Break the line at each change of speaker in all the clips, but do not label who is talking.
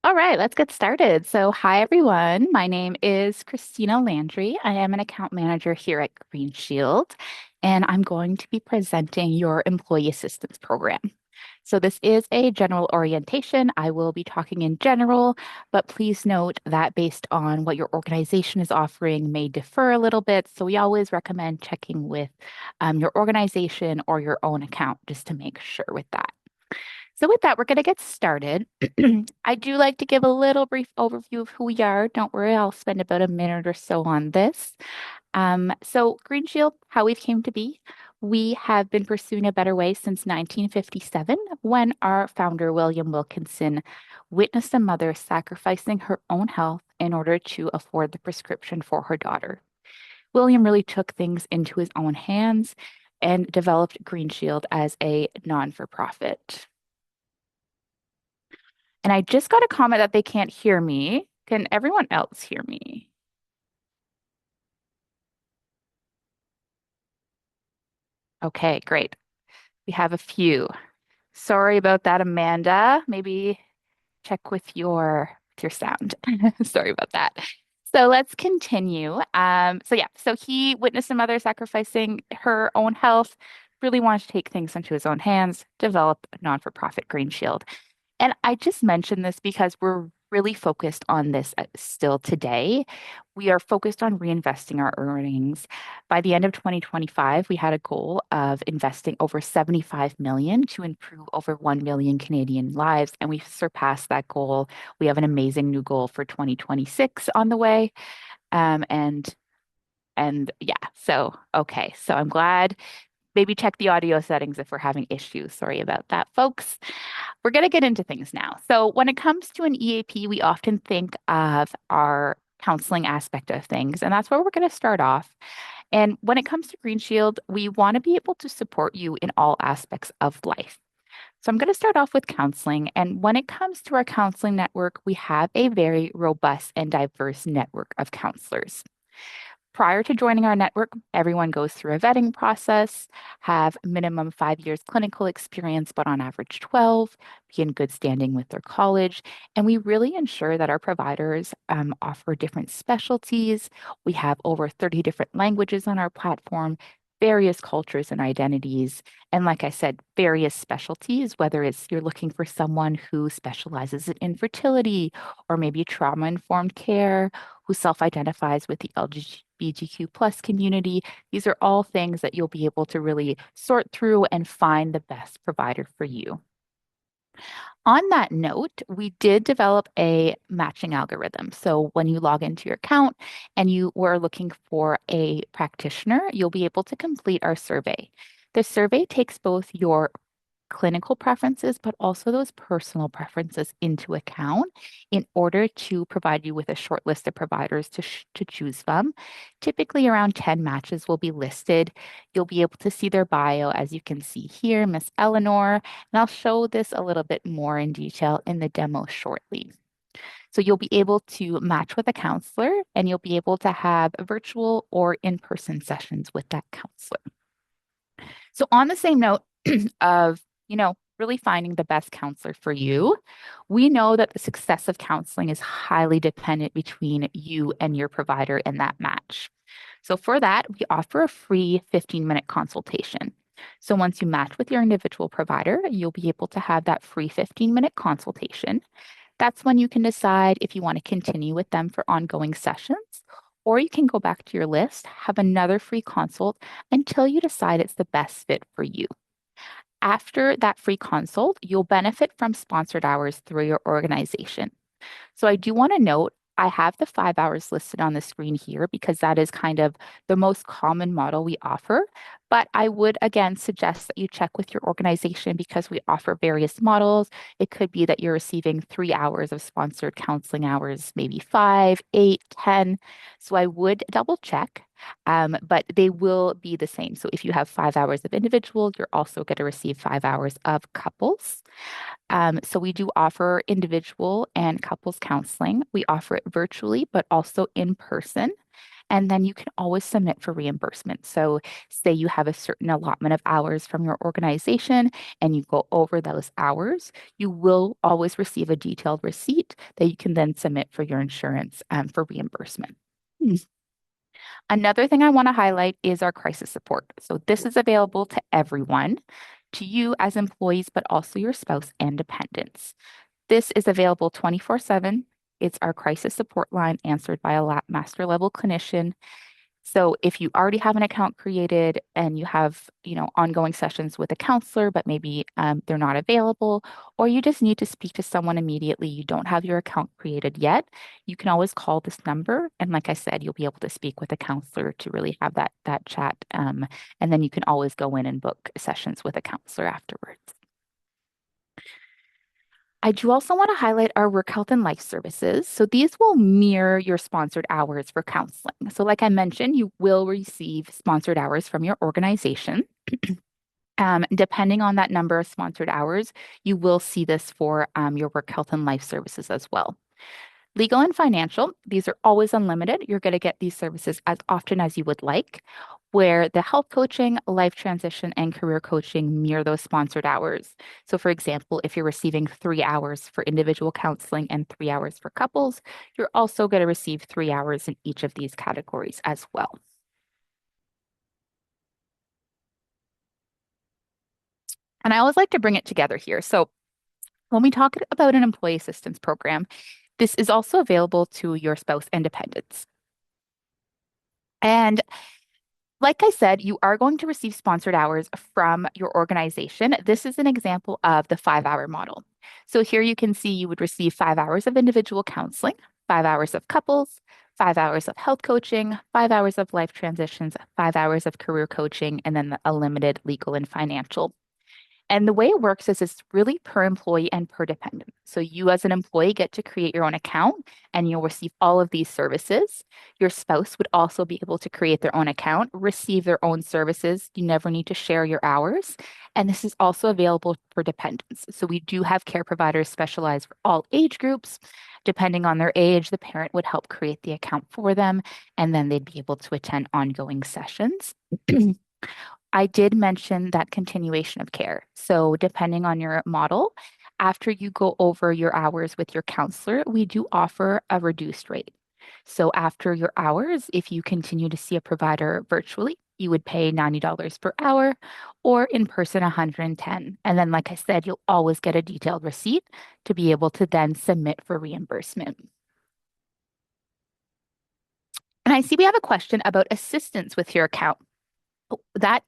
All right, let's get started. So, hi everyone. My name is Christina Landry. I am an account manager here at GreenShield, and I'm going to be presenting your employee assistance program. So, this is a general orientation. I will be talking in general, but please note that based on what your organization is offering may differ a little bit. So, we always recommend checking with your organization or your own account just to make sure with that. So with that, we're going to get started. I do like to give a little brief overview of who we are. Don't worry, I'll spend about a minute or so on this. So Green Shield, how we've came to be, we have been pursuing a better way since 1957 when our founder, William Wilkinson, witnessed a mother sacrificing her own health in order to afford the prescription for her daughter. William really took things into his own hands and developed Green Shield as a non-for-profit. And I just got a comment that they can't hear me. Can everyone else hear me? Okay, great. We have a few. Sorry about that, Amanda. Maybe check with your sound. Sorry about that. So let's continue. So he witnessed a mother sacrificing her own health, really wanted to take things into his own hands, develop a non-for-profit Green Shield. And I just mentioned this because we're really focused on this still today. We are focused on reinvesting our earnings. By the end of 2025, we had a goal of investing over 75 million to improve over 1 million Canadian lives, and we've surpassed that goal. We have an amazing new goal for 2026 on the way. Um, and and yeah, so okay. So I'm glad. Maybe check the audio settings if we're having issues. Sorry about that, folks. We're going to get into things now. So, when it comes to an EAP, we often think of our counseling aspect of things, and that's where we're going to start off. And when it comes to Green Shield, we want to be able to support you in all aspects of life. So, I'm going to start off with counseling. And when it comes to our counseling network, we have a very robust and diverse network of counselors. Prior to joining our network, everyone goes through a vetting process, have minimum 5 years clinical experience, but on average 12, be in good standing with their college. And we really ensure that our providers offer different specialties. We have over 30 different languages on our platform, various cultures and identities. And like I said, various specialties, whether it's you're looking for someone who specializes in infertility or maybe trauma-informed care, who self-identifies with the LGBTQ plus community. These are all things that you'll be able to really sort through and find the best provider for you. On that note, we did develop a matching algorithm. So when you log into your account and you were looking for a practitioner, you'll be able to complete our survey. The survey takes both your clinical preferences, but also those personal preferences into account in order to provide you with a short list of providers to choose from. Typically, around 10 matches will be listed. You'll be able to see their bio, as you can see here, Miss Eleanor, and I'll show this a little bit more in detail in the demo shortly. So you'll be able to match with a counselor and you'll be able to have virtual or in-person sessions with that counselor. So on the same note of, really finding the best counselor for you, we know that the success of counseling is highly dependent between you and your provider in that match. So for that, we offer a free 15-minute consultation. So once you match with your individual provider, you'll be able to have that free 15-minute consultation. That's when you can decide if you want to continue with them for ongoing sessions, or you can go back to your list, have another free consult until you decide it's the best fit for you. After that free consult, you'll benefit from sponsored hours through your organization. So I do want to note I have the 5 hours listed on the screen here because that is kind of the most common model we offer. But I would again suggest that you check with your organization because we offer various models. It could be that you're receiving 3 hours of sponsored counseling hours, maybe five, eight, 10. So I would double check. But they will be the same. So if you have 5 hours of individual, you're also going to receive 5 hours of couples. So we do offer individual and couples counseling. We offer it virtually, but also in person. And then you can always submit for reimbursement. So, say you have a certain allotment of hours from your organization and you go over those hours, you will always receive a detailed receipt that you can then submit for your insurance for reimbursement. Another thing I want to highlight is our crisis support. So, this is available to everyone, to you as employees, but also your spouse and dependents. This is available 24/7. It's our crisis support line answered by a master level clinician. So if you already have an account created and you have, ongoing sessions with a counselor, but maybe they're not available, or you just need to speak to someone immediately, you don't have your account created yet, you can always call this number. And like I said, you'll be able to speak with a counselor to really have that chat. And then you can always go in and book sessions with a counselor afterwards. I do also want to highlight our work health and life services. So these will mirror your sponsored hours for counseling. So, like I mentioned, you will receive sponsored hours from your organization. Depending on that number of sponsored hours, you will see this for your work health and life services as well. Legal and financial, these are always unlimited. You're going to get these services as often as you would like, where the health coaching, life transition, and career coaching mirror those sponsored hours. So, for example, if you're receiving 3 hours for individual counseling and 3 hours for couples, you're also going to receive 3 hours in each of these categories as well. And I always like to bring it together here. So, when we talk about an employee assistance program, this is also available to your spouse and dependents. And like I said, you are going to receive sponsored hours from your organization. This is an example of the 5 hour model. So here you can see you would receive 5 hours of individual counseling, 5 hours of couples, 5 hours of health coaching, 5 hours of life transitions, 5 hours of career coaching, and then a limited legal and financial. And the way it works is it's really per employee and per dependent. So you as an employee get to create your own account and you'll receive all of these services. Your spouse would also be able to create their own account, receive their own services. You never need to share your hours. And this is also available for dependents. So we do have care providers specialized for all age groups. Depending on their age, the parent would help create the account for them, and then they'd be able to attend ongoing sessions. I did mention that continuation of care. So, depending on your model, after you go over your hours with your counselor, we do offer a reduced rate. So, after your hours, if you continue to see a provider virtually, you would pay $90 per hour or in person 110. And then, like I said, you'll always get a detailed receipt to be able to then submit for reimbursement. And I see we have a question about assistance with your account. That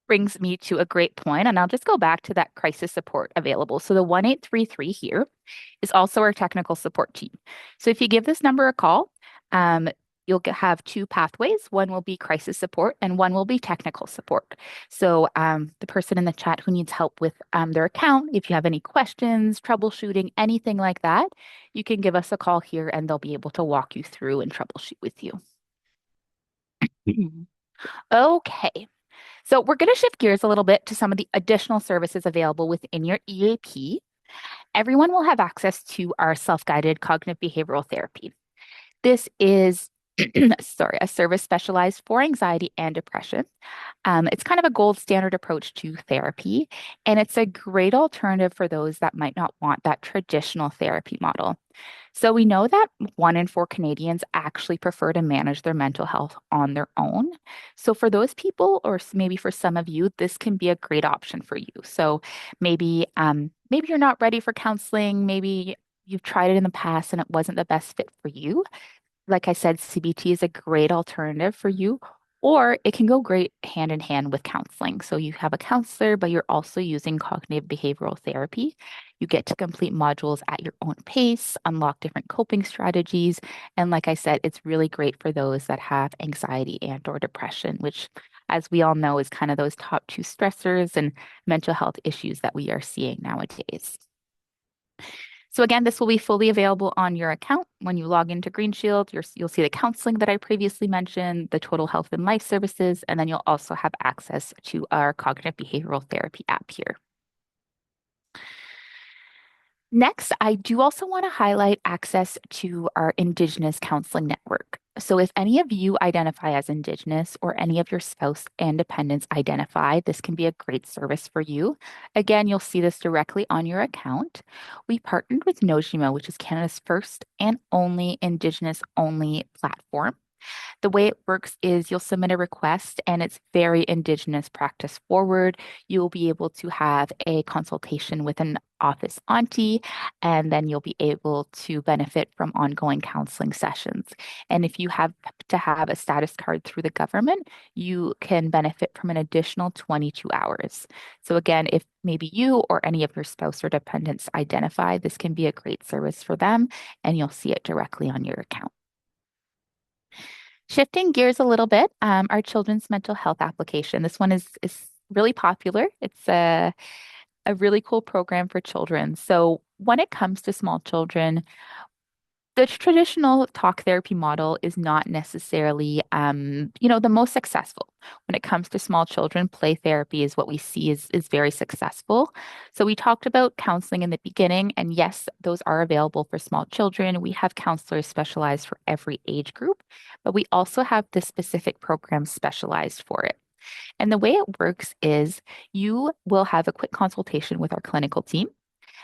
brings me to a great point, and I'll just go back to that crisis support available. So the 1833 here is also our technical support team. So if you give this number a call, you'll have two pathways. One will be crisis support and one will be technical support. So the person in the chat who needs help with their account, if you have any questions, troubleshooting, anything like that, you can give us a call here and they'll be able to walk you through and troubleshoot with you. Okay. So we're going to shift gears a little bit to some of the additional services available within your EAP. Everyone will have access to our self-guided cognitive behavioral therapy. This is, sorry, a service specialized for anxiety and depression. It's kind of a gold standard approach to therapy, and it's a great alternative for those that might not want that traditional therapy model. So we know that 1 in 4 Canadians actually prefer to manage their mental health on their own. So for those people, or maybe for some of you, this can be a great option for you. So maybe you're not ready for counseling. Maybe you've tried it in the past and it wasn't the best fit for you. Like I said, CBT is a great alternative for you, or it can go great hand in hand with counseling. So you have a counselor, but you're also using cognitive behavioral therapy. You get to complete modules at your own pace, unlock different coping strategies. And like I said, it's really great for those that have anxiety and or depression, which as we all know is kind of those top two stressors and mental health issues that we are seeing nowadays. So again, this will be fully available on your account. When you log into GreenShield, you'll see the counseling that I previously mentioned, the total health and life services, and then you'll also have access to our cognitive behavioral therapy app here. Next, I do also want to highlight access to our Indigenous Counseling Network. So if any of you identify as Indigenous or any of your spouse and dependents identify, this can be a great service for you. Again, you'll see this directly on your account. We partnered with Nojimo, which is Canada's first and only Indigenous only platform. The way it works is you'll submit a request and it's very Indigenous practice forward. You'll be able to have a consultation with an office auntie, and then you'll be able to benefit from ongoing counseling sessions. And if you have to have a status card through the government, you can benefit from an additional 22 hours. So again, if maybe you or any of your spouse or dependents identify, this can be a great service for them, and you'll see it directly on your account. Shifting gears a little bit, our children's mental health application. This one is really popular. It's a really cool program for children. So when it comes to small children, the traditional talk therapy model is not necessarily, the most successful. When it comes to small children, play therapy is what we see is very successful. So we talked about counseling in the beginning, and yes, those are available for small children. We have counselors specialized for every age group, but we also have this specific program specialized for it. And the way it works is you will have a quick consultation with our clinical team,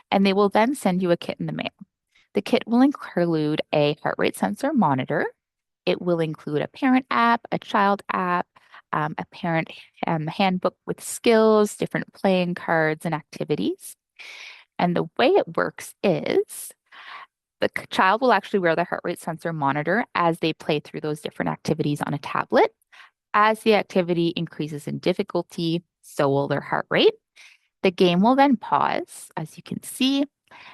and they will then send you a kit in the mail. The kit will include a heart rate sensor monitor. It will include a parent app, a child app, a parent handbook with skills, different playing cards, and activities. And the way it works is the child will actually wear the heart rate sensor monitor as they play through those different activities on a tablet. As the activity increases in difficulty, so will their heart rate. The game will then pause, as you can see,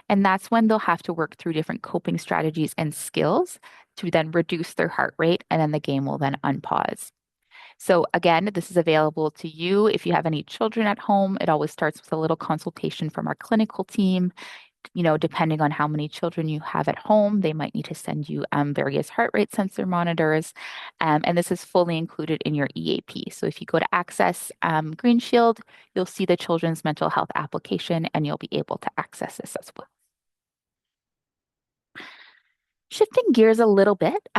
and that's when they'll have to work through different coping strategies and skills to then reduce their heart rate, and then the game will then unpause. So again, this is available to you if you have any children at home. It always starts with a little consultation from our clinical team. Depending on how many children you have at home, they might need to send you various heart rate sensor monitors. And this is fully included in your EAP. So if you go to Access GreenShield, you'll see the children's mental health application and you'll be able to access this as well. Shifting gears a little bit,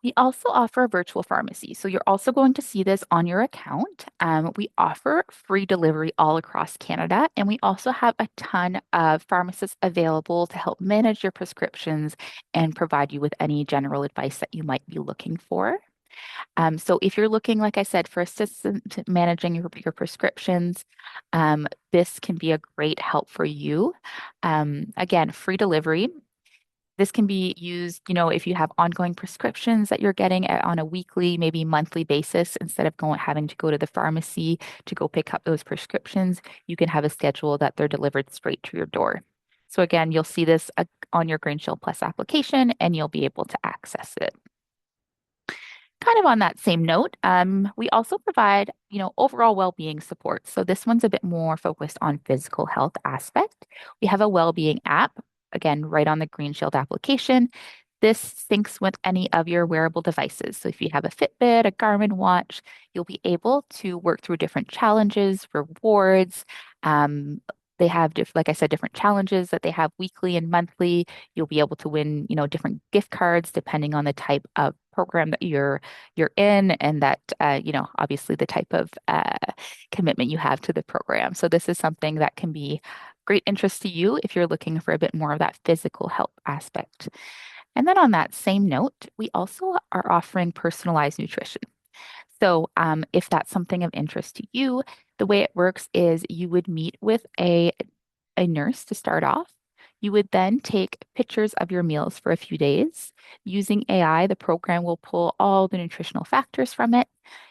we also offer a virtual pharmacy. So you're also going to see this on your account. We offer free delivery all across Canada, and we also have a ton of pharmacists available to help manage your prescriptions and provide you with any general advice that you might be looking for. So if you're looking, like I said, for assistance managing your prescriptions, this can be a great help for you. Again, free delivery. This can be used, if you have ongoing prescriptions that you're getting on a weekly, maybe monthly basis, instead of having to go to the pharmacy to go pick up those prescriptions, you can have a schedule that they're delivered straight to your door. So again, you'll see this on your GreenShield Plus application and you'll be able to access it. Kind of on that same note, we also provide, overall well-being support. So this one's a bit more focused on physical health aspect. We have a well-being app, again, right on the GreenShield application. This syncs with any of your wearable devices. So if you have a Fitbit, a Garmin watch, you'll be able to work through different challenges, rewards. They have, like I said, different challenges that they have weekly and monthly. You'll be able to win, different gift cards depending on the type of program that you're in, and that obviously the type of commitment you have to the program. So this is something that can be great interest to you if you're looking for a bit more of that physical health aspect. And then on that same note, we also are offering personalized nutrition. So if that's something of interest to you, the way it works is you would meet with a nurse to start off. You would then take pictures of your meals for a few days. Using AI, the program will pull all the nutritional factors from it.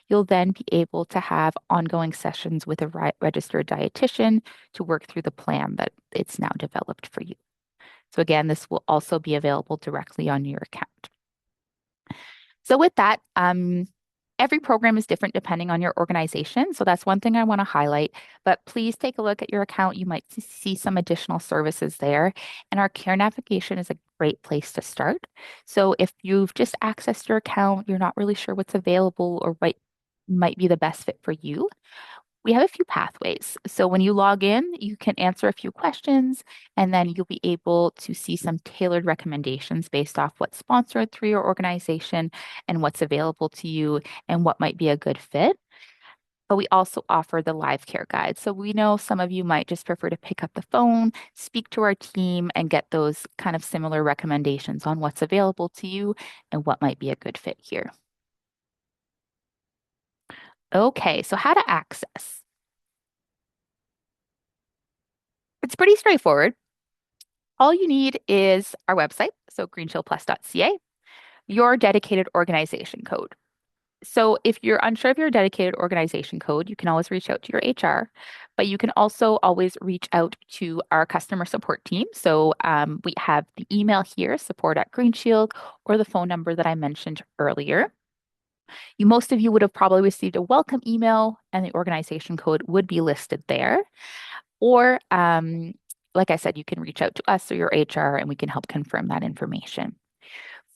You'll then be able to have ongoing sessions with a registered dietitian to work through the plan that it's now developed for you. So again, this will also be available directly on your account. So with that, every program is different depending on your organization. So that's one thing I want to highlight. But please take a look at your account. You might see some additional services there. And our care navigation is a great place to start. So if you've just accessed your account, you're not really sure what's available or what might be the best fit for you, We have a few pathways. So when you log in, you can answer a few questions, and then you'll be able to see some tailored recommendations based off what's sponsored through your organization and what's available to you and what might be a good fit. But we also offer the live care guide. So we know some of you might just prefer to pick up the phone, speak to our team, and get those kind of similar recommendations on what's available to you and what might be a good fit here. Okay, so how to access. It's pretty straightforward. All you need is our website, so greenshieldplus.ca, your dedicated organization code. So if you're unsure of your dedicated organization code, you can always reach out to your HR, but you can also always reach out to our customer support team. So we have the email here, support@GreenShield, or the phone number that I mentioned earlier. Most of you would have probably received a welcome email, and the organization code would be listed there. Or, like I said, you can reach out to us or your HR, and we can help confirm that information.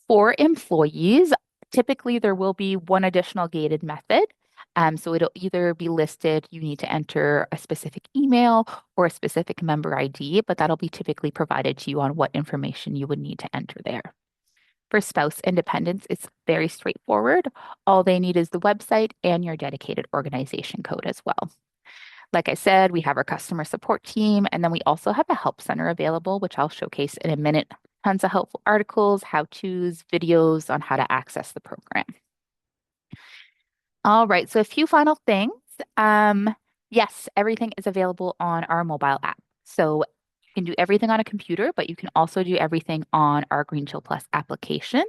For employees, typically there will be one additional gated method. So it'll either be listed, you need to enter a specific email or a specific member ID, but that'll be typically provided to you on what information you would need to enter there. For spouse independence, it's very straightforward. All they need is the website and your dedicated organization code as well. Like I said, we have our customer support team, and then we also have a help center available, which I'll showcase in a minute. Tons of helpful articles, how-tos, videos on how to access the program. All right, so a few final things. Yes, everything is available on our mobile app. So you can do everything on a computer, but you can also do everything on our GreenShield Plus application,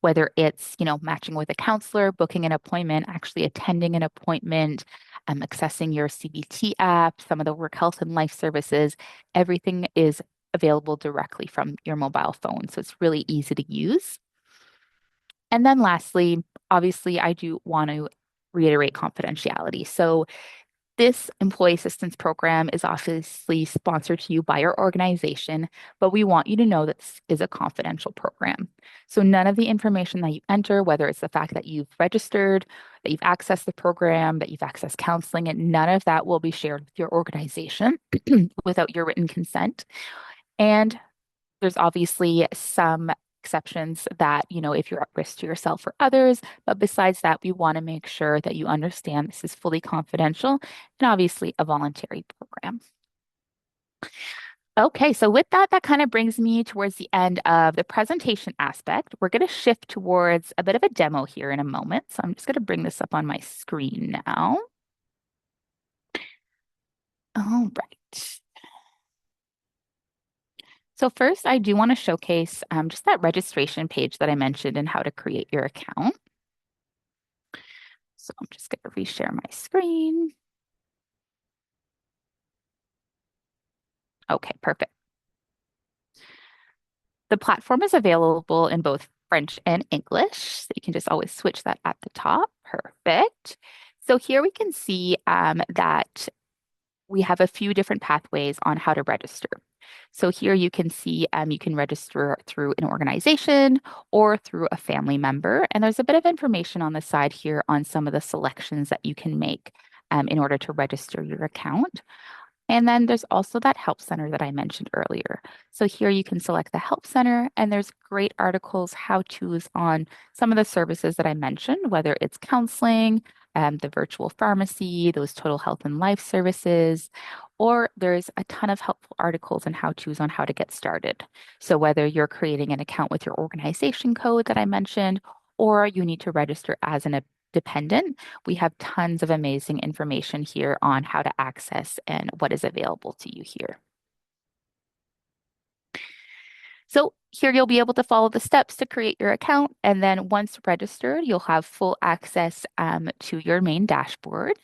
whether it's, matching with a counselor, booking an appointment, actually attending an appointment, accessing your CBT app, some of the work health and life services. Everything is available directly from your mobile phone. So it's really easy to use. And then lastly, obviously, I do want to reiterate confidentiality. So this employee assistance program is obviously sponsored to you by your organization, but we want you to know that this is a confidential program. So none of the information that you enter, whether it's the fact that you've registered, that you've accessed the program, that you've accessed counseling, and none of that will be shared with your organization without your written consent. And there's obviously some exceptions that, if you're at risk to yourself or others, but besides that, we want to make sure that you understand this is fully confidential and obviously a voluntary program. Okay, so with that, that kind of brings me towards the end of the presentation aspect. We're going to shift towards a bit of a demo here in a moment. So I'm just going to bring this up on my screen now. All right. So first, I do want to showcase just that registration page that I mentioned and how to create your account. So I'm just going to reshare my screen. Okay, perfect. The platform is available in both French and English. So you can just always switch that at the top. Perfect. So here we can see that we have a few different pathways on how to register. So here you can see you can register through an organization or through a family member. And there's a bit of information on the side here on some of the selections that you can make in order to register your account. And then there's also that help center that I mentioned earlier. So here you can select the help center, and there's great articles, how-tos on some of the services that I mentioned, whether it's counseling, the virtual pharmacy, those total health and life services, or there's a ton of helpful articles and how-tos on how to get started. So whether you're creating an account with your organization code that I mentioned, or you need to register as an dependent, we have tons of amazing information here on how to access and what is available to you here. So here you'll be able to follow the steps to create your account. And then once registered, you'll have full access to your main dashboard.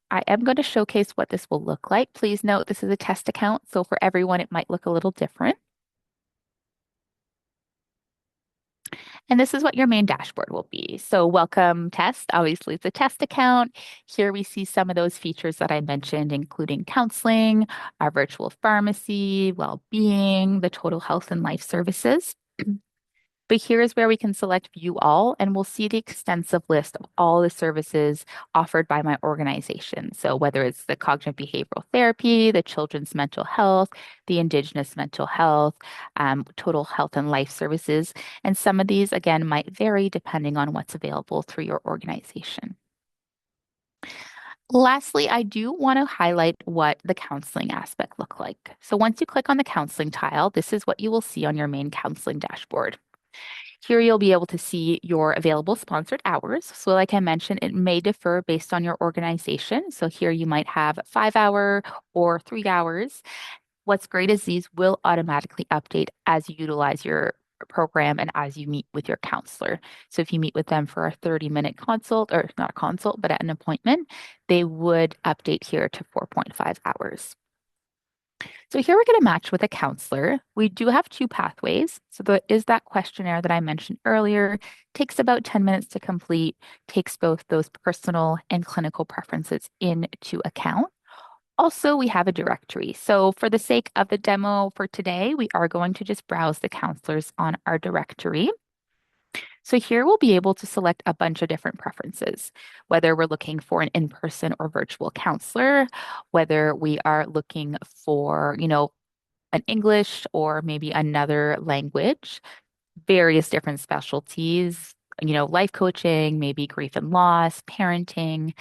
I am going to showcase what this will look like. Please note this is a test account, so for everyone, it might look a little different. And this is what your main dashboard will be. So welcome test, obviously it's a test account. Here we see some of those features that I mentioned, including counseling, our virtual pharmacy, well-being, the total health and life services. But here's where we can select View All, and we'll see the extensive list of all the services offered by my organization. So whether it's the cognitive behavioral therapy, the children's mental health, the indigenous mental health, total health and life services. And some of these, again, might vary depending on what's available through your organization. Lastly, I do want to highlight what the counseling aspect look like. So once you click on the counseling tile, this is what you will see on your main counseling dashboard. Here you'll be able to see your available sponsored hours. So like I mentioned, it may differ based on your organization. So here you might have 5 hour or 3 hours. What's great is these will automatically update as you utilize your program and as you meet with your counselor. So if you meet with them for a 30-minute consult, or not a consult, but at an appointment, they would update here to 4.5 hours. So here we're going to match with a counselor. We do have two pathways. So there is that questionnaire that I mentioned earlier, takes about 10 minutes to complete, takes both those personal and clinical preferences into account. Also, we have a directory. So for the sake of the demo for today, we are going to just browse the counselors on our directory. So here we'll be able to select a bunch of different preferences, whether we're looking for an in-person or virtual counselor, whether we are looking for, an English or maybe another language, various different specialties, life coaching, maybe grief and loss, parenting.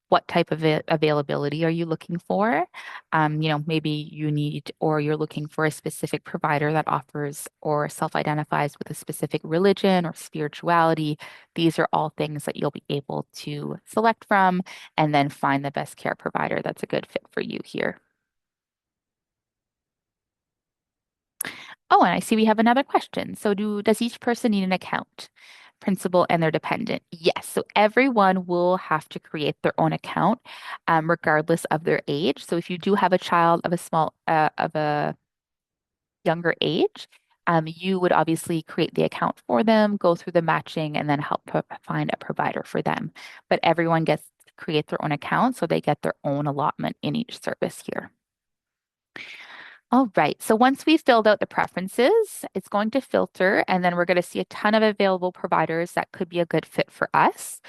What type of availability are you looking for? Maybe you need or you're looking for a specific provider that offers or self-identifies with a specific religion or spirituality. These are all things that you'll be able to select from and then find the best care provider that's a good fit for you here. Oh, and I see we have another question. So does each person need an account? Principal and their dependent. Yes. So everyone will have to create their own account, regardless of their age. So if you do have a child of a younger age, you would obviously create the account for them, go through the matching, and then help find a provider for them. But everyone gets to create their own account, so they get their own allotment in each service here. All right. So once we've filled out the preferences, it's going to filter, and then we're going to see a ton of available providers that could be a good fit for us.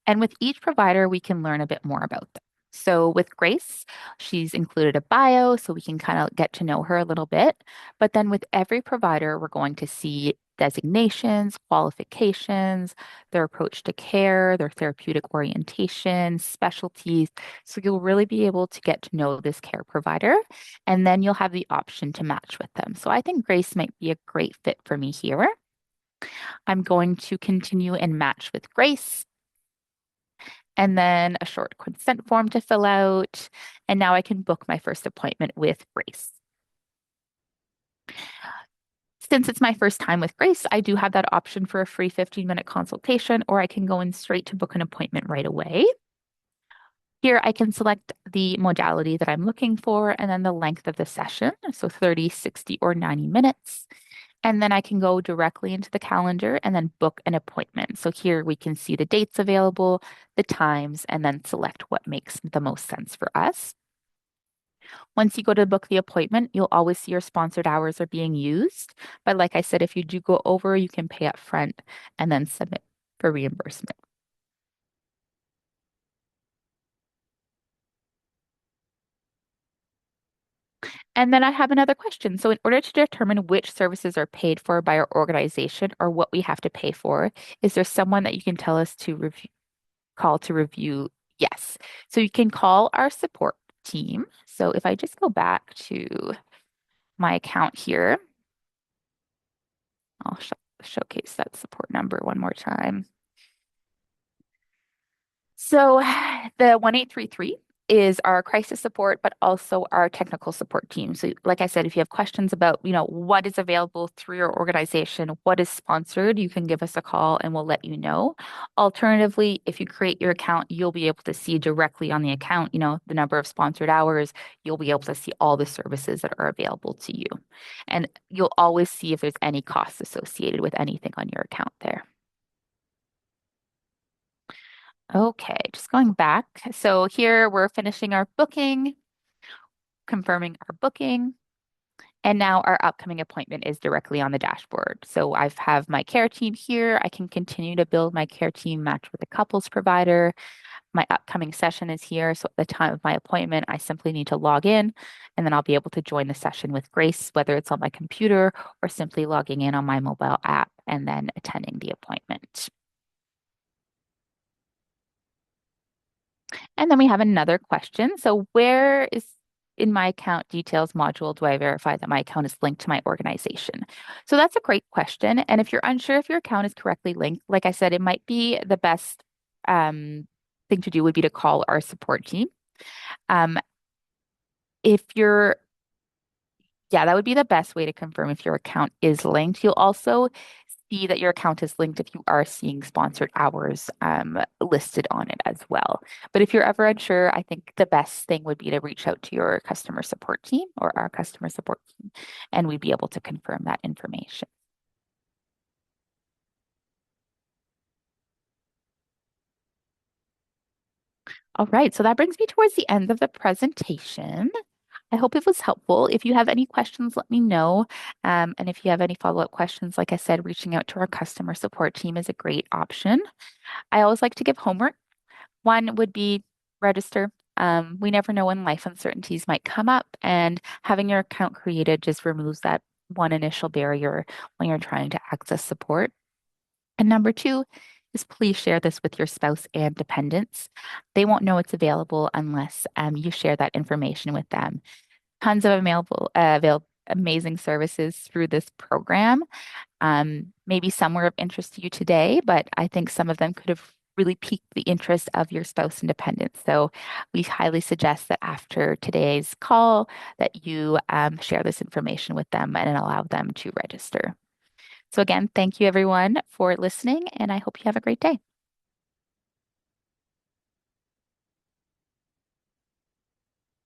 And with each provider, we can learn a bit more about them. So with Grace, she's included a bio, so we can kind of get to know her a little bit. But then with every provider, we're going to see designations, qualifications, their approach to care, their therapeutic orientation, specialties. So you'll really be able to get to know this care provider, and then you'll have the option to match with them. So I think Grace might be a great fit for me here. I'm going to continue and match with Grace and then a short consent form to fill out. And now I can book my first appointment with Grace. Since it's my first time with Grace, I do have that option for a free 15-minute consultation, or I can go in straight to book an appointment right away. Here I can select the modality that I'm looking for and then the length of the session, so 30, 60, or 90 minutes. And then I can go directly into the calendar and then book an appointment. So here we can see the dates available, the times, and then select what makes the most sense for us. Once you go to book the appointment, you'll always see your sponsored hours are being used. But like I said, if you do go over, you can pay up front and then submit for reimbursement. And then I have another question. So, in order to determine which services are paid for by our organization or what we have to pay for, is there someone that you can tell us to call to review? Yes. So, you can call our support team. So, if I just go back to my account here, I'll showcase that support number one more time. So the 1833 is our crisis support, but also our technical support team. So like I said, if you have questions about, what is available through your organization, what is sponsored, you can give us a call and we'll let you know. Alternatively, if you create your account, you'll be able to see directly on the account, the number of sponsored hours. You'll be able to see all the services that are available to you. And you'll always see if there's any costs associated with anything on your account there. Okay, just going back. So here we're finishing our booking, confirming our booking, And now our upcoming appointment is directly on the dashboard. So I have my care team here. I can continue to build my care team match with a couples provider. My upcoming session is here. So at the time of my appointment, I simply need to log in and then I'll be able to join the session with Grace, whether it's on my computer or simply logging in on my mobile app and then attending the appointment. And then we have another question. So where is in my account details module do I verify that my account is linked to my organization? So that's a great question. And if you're unsure if your account is correctly linked, like I said, it might be the best thing to do would be to call our support team. Um, if you're Yeah, that would be the best way to confirm if your account is linked. You'll also see that your account is linked if you are seeing sponsored hours listed on it as well. But if you're ever unsure, I think the best thing would be to reach out to your customer support team or our customer support team, and we'd be able to confirm that information. All right, so that brings me towards the end of the presentation. I hope it was helpful. If you have any questions, let me know. And if you have any follow-up questions, like I said, reaching out to our customer support team is a great option. I always like to give homework. One would be register. We never know when life uncertainties might come up, and having your account created just removes that one initial barrier when you're trying to access support. And number two is please share this with your spouse and dependents. They won't know it's available unless you share that information with them. Tons of amazing services through this program. Maybe some were of interest to you today, but I think some of them could have really piqued the interest of your spouse and dependents. So we highly suggest that after today's call that you share this information with them and allow them to register. So again, thank you everyone for listening, and I hope you have a great day.